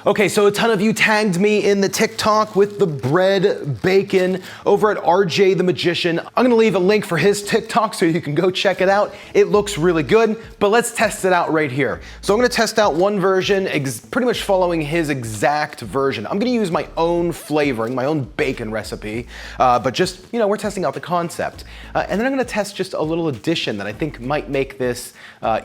Okay, so a ton of you tagged me in the TikTok with the bread bacon over at RJtheMagican. I'm gonna leave a link for his TikTok so you can go check it out. It looks really good, but let's test it out right here. So I'm gonna test out one version, pretty much following his exact version. I'm gonna use my own flavoring, my own bacon recipe, but just, you know, we're testing out the concept. And then I'm gonna test just a little addition that I think might make this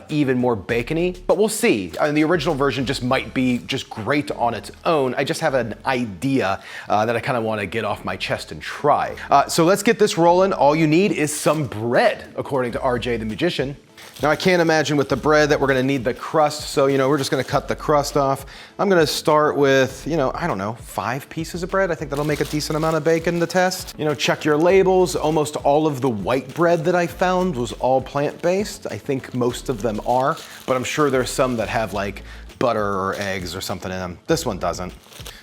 even more bacony, but we'll see. The original version just might be just great on its own. I just have an idea that I kind of want to get off my chest and try. So let's get this rolling. All you need is some bread, according to RJtheMagican. Now I can't imagine with the bread that we're gonna need the crust, so you know, we're just gonna cut the crust off. I'm gonna start with, you know, I don't know, 5 pieces of bread. I think that'll make a decent amount of bacon to test. You know, check your labels. Almost all of the white bread that I found was all plant-based. I think most of them are, but I'm sure there's some that have like butter or eggs or something in them. This one doesn't.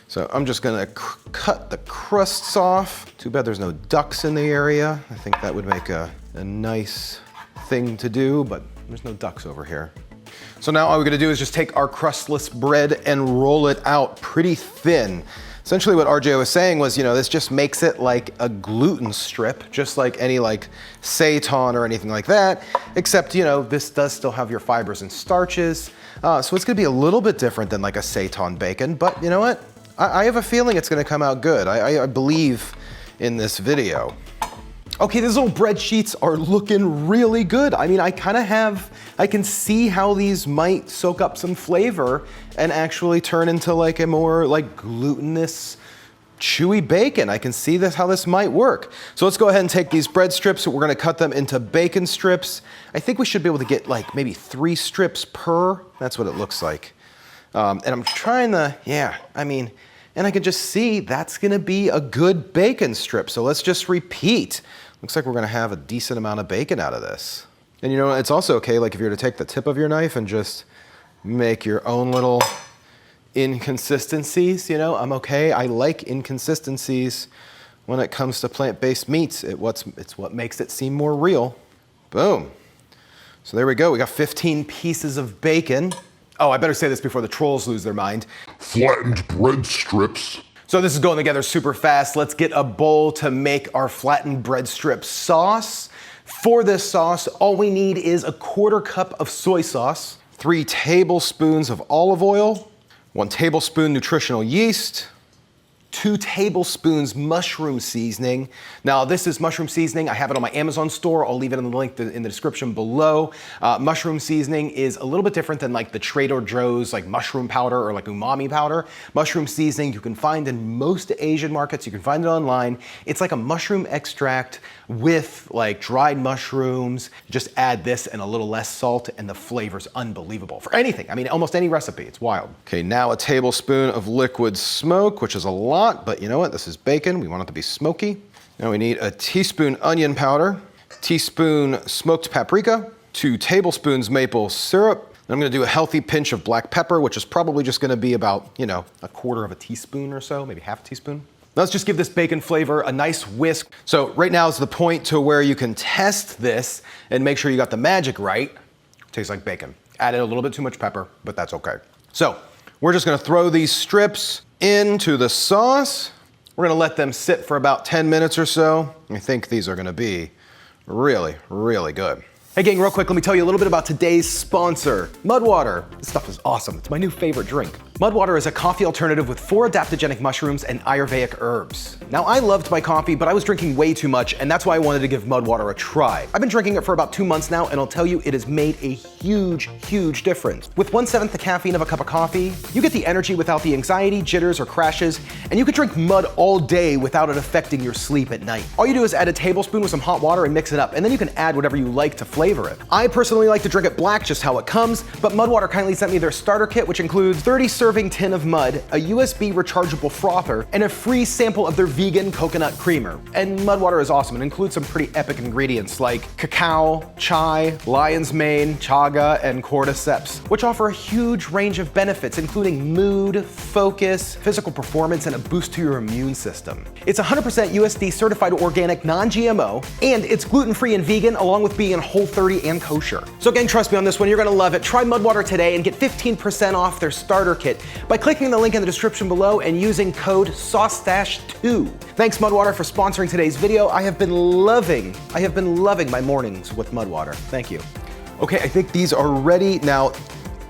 So I'm just gonna cut the crusts off. Too bad there's no ducks in the area. I think that would make a nice thing to do, but there's no ducks over here. So now all we're gonna do is just take our crustless bread and roll it out pretty thin. Essentially what RJ was saying was, you know, this just makes it like a gluten strip, just like any like seitan or anything like that, except, you know, this does still have your fibers and starches. So it's gonna be a little bit different than like a seitan bacon, but you know what? I have a feeling it's gonna come out good. I believe in this video. Okay, these little bread sheets are looking really good. I mean, I can see how these might soak up some flavor and actually turn into like a more like glutinous, chewy bacon. I can see how this might work. So let's go ahead and take these bread strips. We're gonna cut them into bacon strips. I think we should be able to get like maybe 3 strips per. That's what it looks like. And I'm trying to, yeah, I mean, and I can just see that's gonna be a good bacon strip. So let's just repeat. Looks like we're gonna have a decent amount of bacon out of this. And you know, it's also okay, like if you were to take the tip of your knife and just make your own little inconsistencies, you know, I'm okay. I like inconsistencies when it comes to plant-based meats. It's what makes it seem more real. Boom. So there we go. We got 15 pieces of bacon. Oh, I better say this before the trolls lose their mind. Flattened bread strips. So this is going together super fast. Let's get a bowl to make our flattened bread strip sauce. For this sauce, all we need is a 1/4 cup of soy sauce, 3 tablespoons of olive oil, 1 tablespoon nutritional yeast, 2 tablespoons mushroom seasoning. Now this is mushroom seasoning. I have it on my Amazon store. I'll leave it in the link in the description below. Mushroom seasoning is a little bit different than like the Trader Joe's like mushroom powder or like umami powder. Mushroom seasoning you can find in most Asian markets. You can find it online. It's like a mushroom extract with like dried mushrooms. Just add this and a little less salt and the flavor's unbelievable for anything. I mean, almost any recipe, it's wild. Okay, now a tablespoon of liquid smoke, which is a lot, but you know what? This is bacon. We want it to be smoky. Now we need a teaspoon onion powder, teaspoon smoked paprika, 2 tablespoons maple syrup. I'm gonna do a healthy pinch of black pepper, which is probably just gonna be about, you know, a 1/4 teaspoon or so, maybe 1/2 teaspoon. Now let's just give this bacon flavor a nice whisk. So right now is the point to where you can test this and make sure you got the magic right. Tastes like bacon. Added a little bit too much pepper, but that's okay. So we're just gonna throw these strips into the sauce. We're gonna let them sit for about 10 minutes or so. I think these are gonna be really, really good. Hey gang, real quick, let me tell you a little bit about today's sponsor, Mudwater. This stuff is awesome. It's my new favorite drink. Mudwater is a coffee alternative with 4 adaptogenic mushrooms and Ayurvedic herbs. Now, I loved my coffee, but I was drinking way too much, and that's why I wanted to give Mudwater a try. I've been drinking it for about 2 months now, and I'll tell you, it has made a huge, huge difference. With 1/7 the caffeine of a cup of coffee, you get the energy without the anxiety, jitters, or crashes, and you can drink mud all day without it affecting your sleep at night. All you do is add a tablespoon with some hot water and mix it up, and then you can add whatever you like to flavor it. I personally like to drink it black, just how it comes, but Mudwater kindly sent me their starter kit, which includes 30 serving tin of mud, a USB rechargeable frother, and a free sample of their vegan coconut creamer. And Mudwater is awesome. It includes some pretty epic ingredients like cacao, chai, lion's mane, chaga, and cordyceps, which offer a huge range of benefits, including mood, focus, physical performance, and a boost to your immune system. It's 100% USD certified organic, non-GMO, and it's gluten-free and vegan, along with being in whole 30 and kosher. So gang, trust me on this one, you're gonna love it. Try Mudwater today and get 15% off their starter kit by clicking the link in the description below and using code SAUCEDASH2. Thanks Mudwater for sponsoring today's video. I have been loving my mornings with Mudwater. Thank you. Okay, I think these are ready. Now,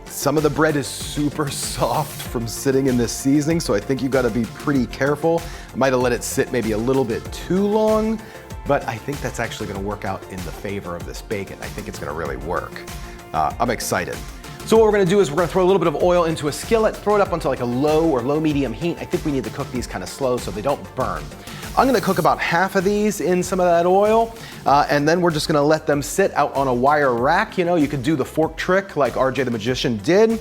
some of the bread is super soft from sitting in this seasoning, so I think you gotta be pretty careful. I might have let it sit maybe a little bit too long, but I think that's actually gonna work out in the favor of this bacon. I think it's gonna really work. I'm excited. So what we're gonna do is we're gonna throw a little bit of oil into a skillet, throw it up onto like a low or low medium heat. I think we need to cook these kind of slow so they don't burn. I'm gonna cook about half of these in some of that oil, and then we're just gonna let them sit out on a wire rack. You know, you could do the fork trick like RJ the Magician did.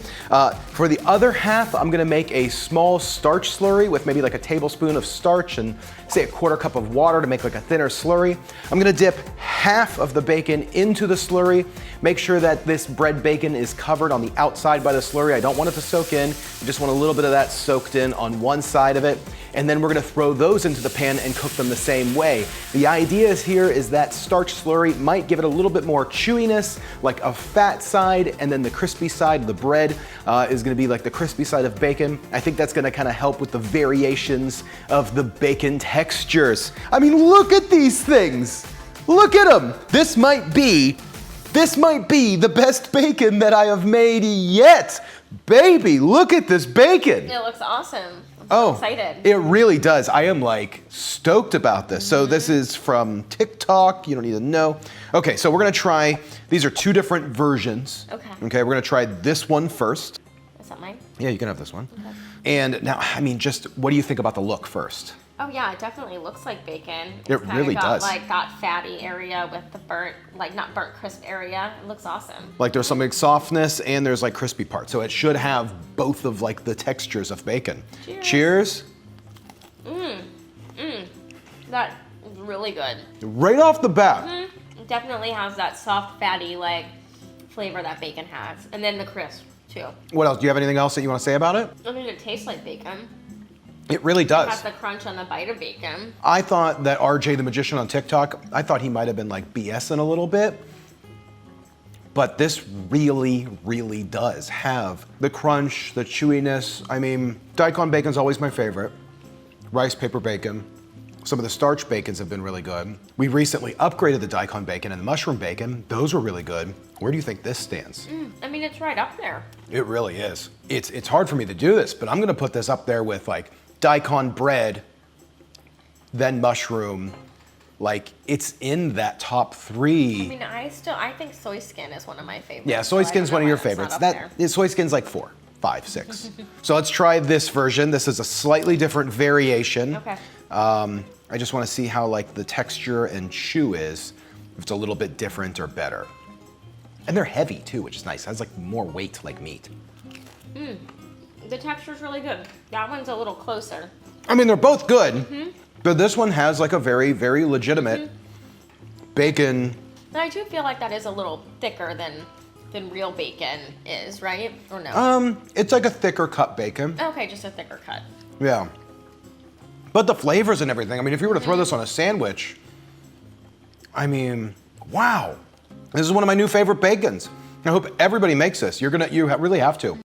For the other half, I'm gonna make a small starch slurry with maybe like a tablespoon of starch and say a 1/4 cup of water to make like a thinner slurry. I'm gonna dip half of the bacon into the slurry. Make sure that this bread bacon is covered on the outside by the slurry. I don't want it to soak in. I just want a little bit of that soaked in on one side of it. And then we're gonna throw those into the pan and cook them the same way. The idea here is that starch slurry might give it a little bit more chewiness, like a fat side, and then the crispy side of the bread is gonna be like the crispy side of bacon. I think that's gonna kind of help with the variations of the bacon textures. I mean, look at these things. Look at them. This might be the best bacon that I have made yet. Baby, look at this bacon. It looks awesome. Oh, excited. It really does. I am like stoked about this. So this is from TikTok. You don't need to know. Okay, so we're gonna try, these are two different versions. Okay, we're gonna try this one first. Is that mine? Yeah, you can have this one. Okay. And now, I mean, just what do you think about the look first? Oh yeah, it definitely looks like bacon. It really does. Like that fatty area with the burnt, like not burnt crisp area. It looks awesome. Like there's some like softness and there's like crispy parts. So it should have both of like the textures of bacon. Cheers. That is really good. Right off the bat. It definitely has that soft, fatty like flavor that bacon has. And then the crisp too. What else? Do you have anything else that you want to say about it? I mean, it tastes like bacon. It really does. It has the crunch on the bite of bacon. I thought that RJ the Magician on TikTok, I thought he might have been like BSing a little bit. But this really, really does have the crunch, the chewiness. I mean, daikon bacon's always my favorite. Rice paper bacon. Some of the starch bacons have been really good. We recently upgraded the daikon bacon and the mushroom bacon. Those were really good. Where do you think this stands? I mean, it's right up there. It really is. It's hard for me to do this, but I'm gonna put this up there with like daikon bread, then mushroom. Like it's in that top 3. I mean, I think soy skin is one of my favorites. Yeah, soy so skin's one of your favorites. Soy skin's like 4, 5, 6. So let's try this version. This is a slightly different variation. Okay. I just want to see how like the texture and chew is, if it's a little bit different or better. And they're heavy too, which is nice. It has like more weight like meat. The texture's really good. That one's a little closer. I mean, they're both good, but this one has like a very, very legitimate bacon. And I do feel like that is a little thicker than real bacon is, right? Or no? It's like a thicker cut bacon. Okay, just a thicker cut. Yeah. But the flavors and everything, I mean, if you were to throw this on a sandwich, I mean, wow. This is one of my new favorite bacons. I hope everybody makes this. You really have to.